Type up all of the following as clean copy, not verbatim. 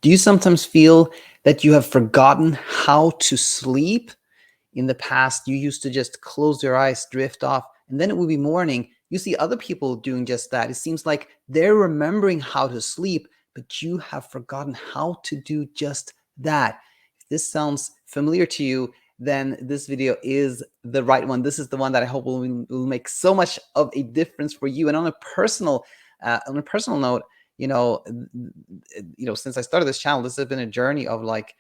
Do you sometimes feel that you have forgotten how to sleep? In the past, you used to just close your eyes, drift off, and then it would be morning. You see other people doing just that. It seems like they're remembering how to sleep, but you have forgotten how to do just that. If this sounds familiar to you, then this video is the right one. This is the one that I hope will make so much of a difference for you. And on a personal note, you know, since I started this channel, this has been a journey of like,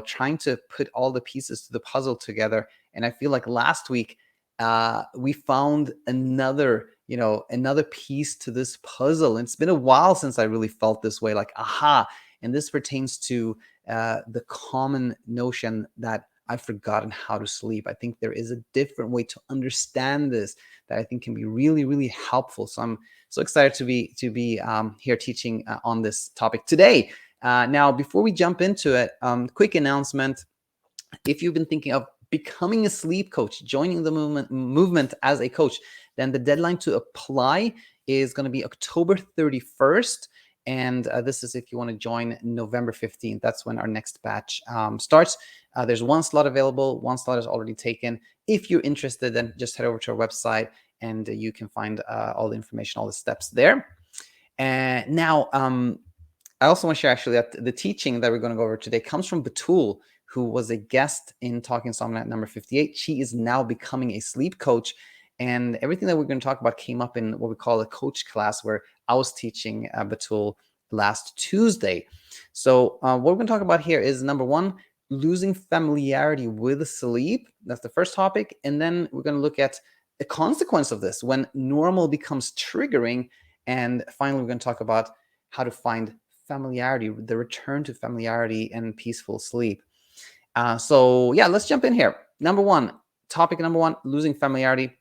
trying to put all the pieces to the puzzle together. And I feel like last week we found another piece to this puzzle. And it's been a while since I really felt this way, like, aha. And this pertains to the common notion that I've forgotten how to sleep. I think there is a different way to understand this that I think can be really, really helpful. So I'm so excited to be here teaching on this topic today. Now, before we jump into it, quick announcement. If you've been thinking of becoming a sleep coach, joining the movement as a coach, then the deadline to apply is going to be October 31st. And this is if you want to join November 15th. That's when our next batch starts. There's one slot available. One slot is already taken. If you're interested, then just head over to our website and you can find all the information, all the steps there. And now, I also want to share actually that the teaching that we're going to go over today comes from Batul, who was a guest in Talking Insomnia number 58. She is now becoming a sleep coach. And everything that we're going to talk about came up in what we call a coach class, where I was teaching Batul last Tuesday. So what we're going to talk about here is, number one, losing familiarity with sleep. That's the first topic. And then we're going to look at the consequence of this when normal becomes triggering. And finally, we're going to talk about how to find familiarity, the return to familiarity and peaceful sleep. So yeah, let's jump in here. Topic number one, losing familiarity.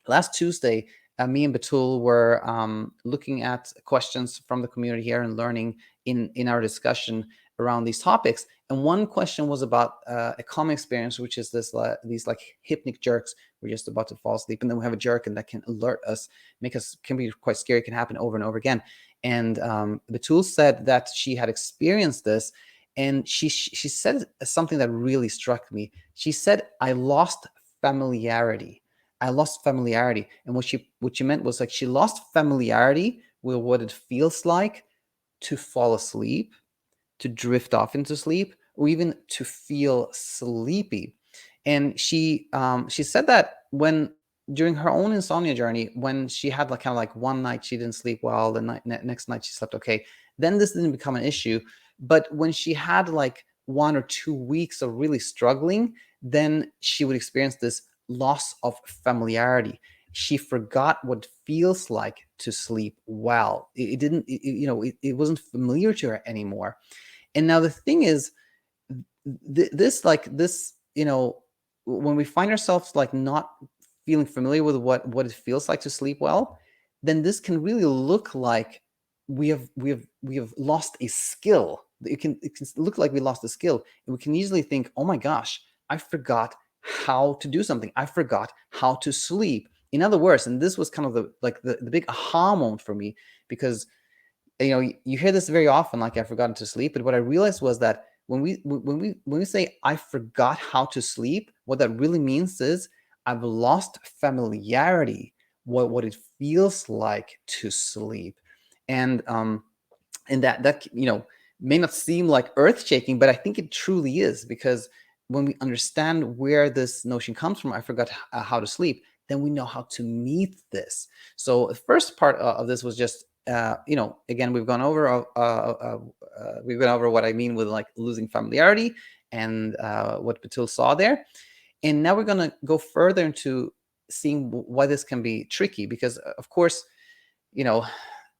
Last Tuesday, me and Batul were looking at questions from the community here and learning in our discussion around these topics. And one question was about a common experience, which is these like hypnic jerks. We're just about to fall asleep, and then we have a jerk, and that can alert us, can be quite scary, can happen over and over again. And Batul said that she had experienced this, and she said something that really struck me. She said, I lost familiarity. And what she meant was, like, she lost familiarity with what it feels like to fall asleep, to drift off into sleep, or even to feel sleepy. And she said that when during her own insomnia journey, when she had like kind of like one night she didn't sleep well, the next night she slept okay, then this didn't become an issue. But when she had like 1 or 2 weeks of really struggling, then she would experience this loss of familiarity. She forgot what it feels like to sleep well. It wasn't familiar to her anymore. And now the thing is, when we find ourselves like not feeling familiar with what it feels like to sleep well, then this can really look like we have lost a skill. It can look like we lost a skill, and we can easily think, oh my gosh, I forgot how to do something. I forgot how to sleep. In other words, and this was kind of the big aha moment for me, because you hear this very often, like, I've forgotten to sleep. But what I realized was that when we say I forgot how to sleep, what that really means is I've lost familiarity, what it feels like to sleep. And that may not seem like earth shaking, but I think it truly is, because when we understand where this notion comes from, I forgot how to sleep, then we know how to meet this. So the first part of this was just, again, we've gone over what I mean with like losing familiarity, and what Patil saw there. And now we're going to go further into seeing why this can be tricky, because of course,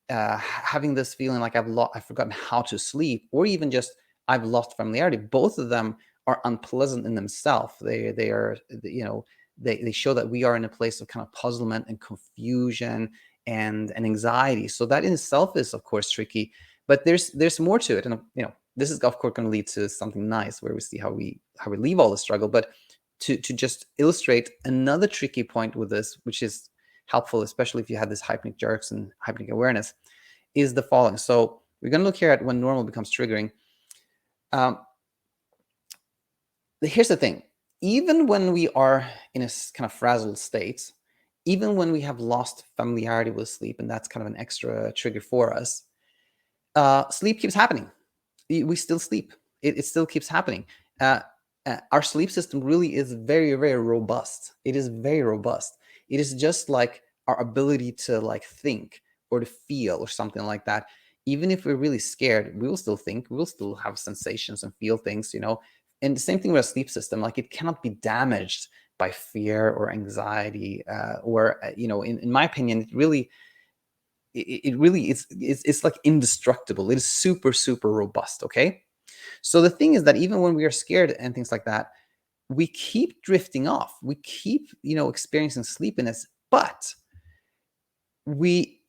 having this feeling like I've forgotten how to sleep, or even just I've lost familiarity, both of them are unpleasant in themselves. They are, they show that we are in a place of kind of puzzlement and confusion and anxiety. So that in itself is, of course, tricky. But there's more to it, and this is, of course, going to lead to something nice, where we see how we leave all the struggle. But to just illustrate another tricky point with this, which is helpful, especially if you had this hypnic jerks and hypnic awareness, is the following. So We're going to look here at when normal becomes triggering. Um, Here's the thing. Even when we are in a kind of frazzled state, even when we have lost familiarity with sleep, and that's kind of an extra trigger for us, sleep keeps happening. We still sleep. It still keeps happening. Our sleep system really is very, very robust. It is very robust. It is just like our ability to like think or to feel or something like that. Even if we're really scared, we will still think. We will still have sensations and feel things, you know. And the same thing with a sleep system. Like it cannot be damaged by fear or anxiety, or you know, in my opinion, it really it's like indestructible. It is super, super robust. Okay. So the thing is that even when we are scared and things like that, we keep drifting off. We keep, you know, experiencing sleepiness, but we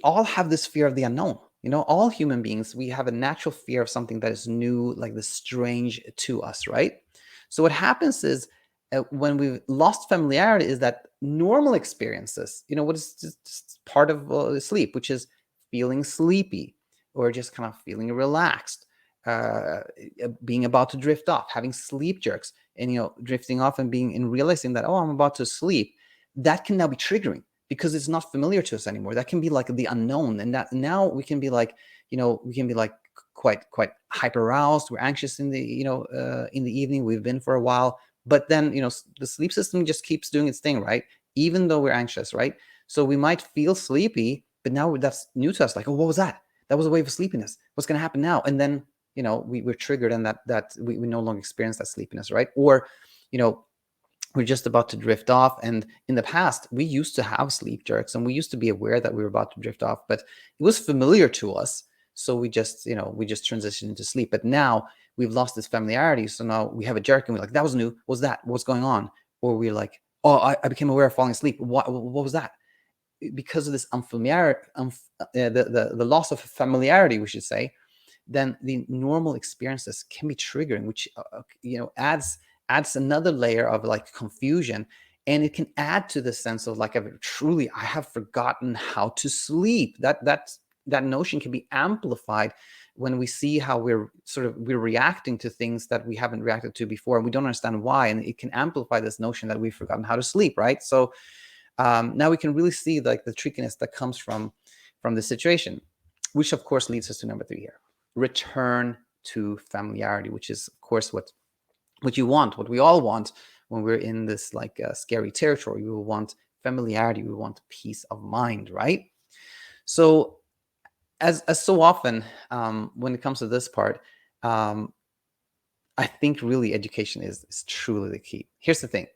all have this fear of the unknown. You know, all human beings, we have a natural fear of something that is new, like the strange to us, right? So what happens is, when we've lost familiarity, is that normal experiences, you know, what is just part of sleep, which is feeling sleepy or just kind of feeling relaxed, being about to drift off, having sleep jerks, and you know, drifting off and being and realizing that, oh, I'm about to sleep. That can now be triggering because it's not familiar to us anymore. That can be like the unknown, and that now we can be like, you know, we can be like quite hyper aroused. We're anxious in the, you know, in the evening. We've been for a while, but then, you know, the sleep system just keeps doing its thing, right? Even though we're anxious, right? So we might feel sleepy, but now that's new to us. Like, oh, what was that? That was a wave of sleepiness. What's going to happen now? And then, you know, we're triggered, and that we no longer experience that sleepiness, right? Or, you know, we're just about to drift off. And in the past, we used to have sleep jerks, and we used to be aware that we were about to drift off, but it was familiar to us. So we just, you know, we just transitioned into sleep. But now we've lost this familiarity. So now we have a jerk, and we're like, that was new. What was that? What's going on? Or we're like, oh, I became aware of falling asleep. What was that? Because of this unfamiliar, the loss of familiarity, we should say, then the normal experiences can be triggering, which you know, adds another layer of like confusion, and it can add to the sense of like, I have forgotten how to sleep. That notion can be amplified when we see how we're reacting to things that we haven't reacted to before, and we don't understand why, and it can amplify this notion that we've forgotten how to sleep, right? So now we can really see like the trickiness that comes from the situation, which of course leads us to number 3 here: return to familiarity, which is of course what you want, what we all want when we're in this like scary territory. We will want familiarity, we want peace of mind, right? So as so often, when it comes to this part, um, I think really education is truly the key. Here's the thing: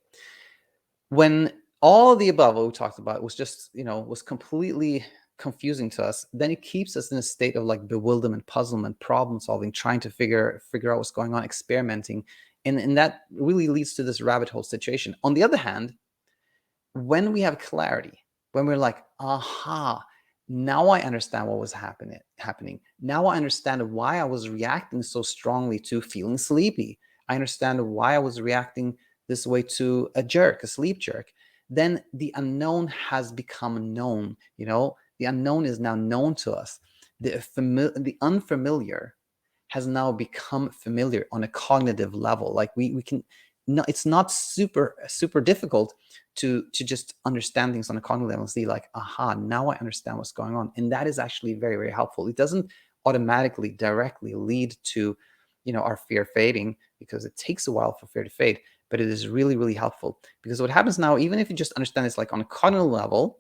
when all of the above what we talked about was just, you know, was completely confusing to us, then it keeps us in a state of like bewilderment, puzzlement, problem solving, trying to figure out what's going on, experimenting, and that really leads to this rabbit hole situation. On the other hand, when we have clarity, when we're like, aha, now I understand what was happening. Now I understand why I was reacting so strongly to feeling sleepy. I understand why I was reacting this way to a sleep jerk. Then the unknown has become known. You know, the unknown is now known to us. The unfamiliar has now become familiar on a cognitive level. Like we can, no, it's not super difficult to just understand things on a cognitive level and see like, aha, now I understand what's going on. And that is actually very, very helpful. It doesn't automatically directly lead to, you know, our fear fading, because it takes a while for fear to fade, but it is really, really helpful. Because what happens now, even if you just understand this like on a cognitive level,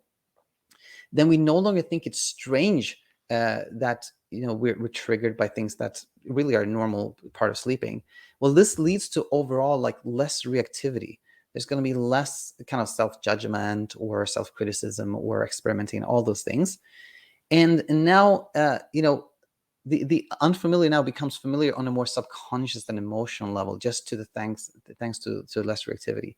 then we no longer think it's strange that, you know, we're triggered by things that really are a normal part of sleeping. Well, this leads to overall like less reactivity. There's going to be less kind of self-judgment or self-criticism or experimenting, all those things. And now, you know, the unfamiliar now becomes familiar on a more subconscious and emotional level, just to the thanks to less reactivity.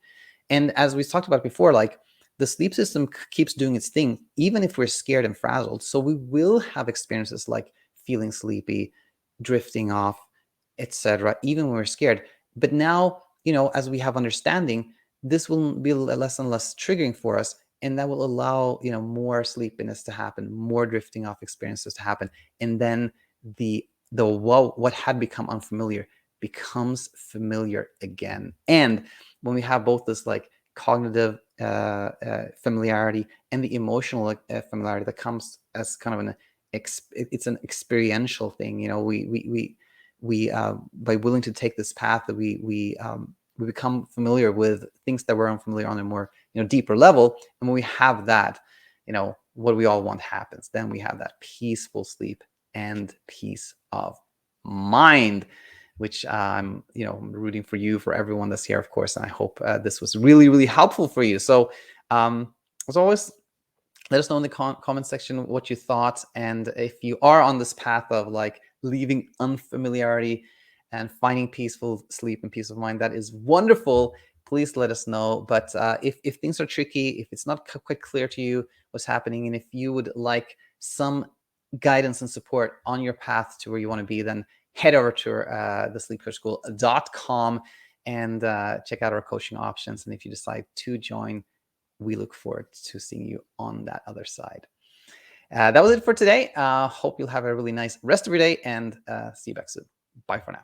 And as we talked about before, like the sleep system keeps doing its thing, even if we're scared and frazzled. So we will have experiences like feeling sleepy, drifting off, etc., even when we're scared. But now, you know, as we have understanding, this will be less and less triggering for us. and that will allow, more sleepiness to happen, more drifting off experiences to happen, and then the what had become unfamiliar becomes familiar again. And when we have both this like cognitive familiarity and the emotional familiarity that comes as kind of it's an experiential thing. We by willing to take this path, that we become familiar with things that we're unfamiliar on a more deeper level. And when we have that, what we all want happens. Then we have that peaceful sleep and peace of mind, which I'm rooting for you, for everyone that's here, of course. And I hope this was really, really helpful for you. So as always, let us know in the comment section what you thought. And if you are on this path of like leaving unfamiliarity and finding peaceful sleep and peace of mind, that is wonderful. Please let us know. But if things are tricky, if it's not quite clear to you what's happening, and if you would like some guidance and support on your path to where you want to be, then head over to thesleepcoachschool.com and check out our coaching options. And if you decide to join, we look forward to seeing you on that other side. That was it for today. Hope you'll have a really nice rest of your day, and see you back soon. Bye for now.